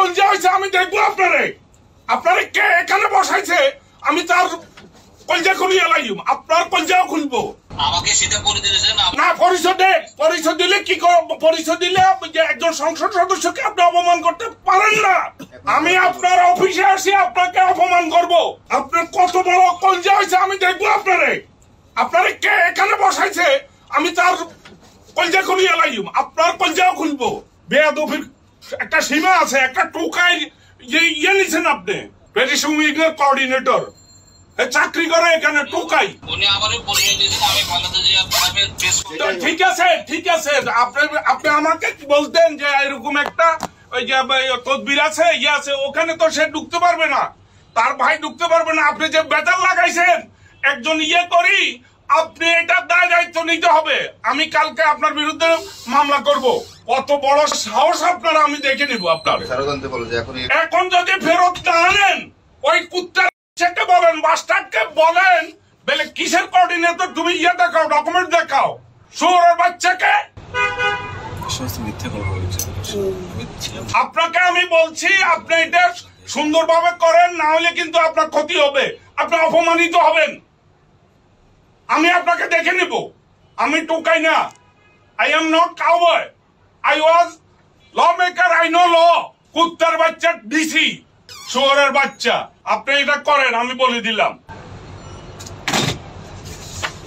কলজা হয়েছে আমি দেখবো আপনারে কে এখানে বসাইছে আমি তার কলজা খুলিয়ে লাইম আপনার কলজাও খুলবো আমাকে সেটা করে দিয়েছেন না পরিচয় দিলে কি পরিচয় দিলে একজন সংসদ সদস্যকে আপনি অপমান করতে পারেন না আমি আপনার অফিসে আসি আপনাকে অপমান করব আপনার কত বড় কলজা হয়েছে আমি দেখবো আপনারে কে এখানে বসাইছে আমি তার কলজা খুলিয়ে লাইম আপনার কলজাও খুলবো বেয়াদবির একটা সীমা আছে একটা টোকাই যে ইয়ে নিছেন আপনি পেটিশন উইংয়ের কোঅর্ডিনেটর চাকরি করে এখানে টোকাই উনি আমারও পরিচয় দিয়েছেন আমি বাংলাদেশে ঠিক আছে আপনি আমাকে আমাকে বলতেন যে এরকম একটা ওই যে তদবির আছে ইয়ে আছে ওখানে তো সে ঢুকতে পারবে না তার ভাই ঢুকতে পারবে না আপনি যে বেতার লাগাইছেন একজন ইয়ে করি আপনি এটা দায় দায়িত্ব নিতে হবে আমি কালকে আপনার বিরুদ্ধে মামলা করব কত বড় সাহস আপনারা আমি দেখে নিব আপনার এখন যদি ফেরত না আনেন ওই কুত্তার কে বলেন মাস্টারকে বলেন বলে কিসের কোঅর্ডিনেটর তুমি ইয়ে দেখাও ডকুমেন্ট দেখাও শুয়োরের বাচ্চাকে আপনাকে আমি বলছি আপনি এটা সুন্দরভাবে করেন না হলে কিন্তু আপনার ক্ষতি হবে আপনি অপমানিত হবেন আমি আপনাকে দেখে নিব আমি টোকাই না I am not cowboy I was law maker I know law কুত্তার বাচ্চা ডিসি শুয়োরের বাচ্চা আপনি এটা করেন আমি বলে দিলাম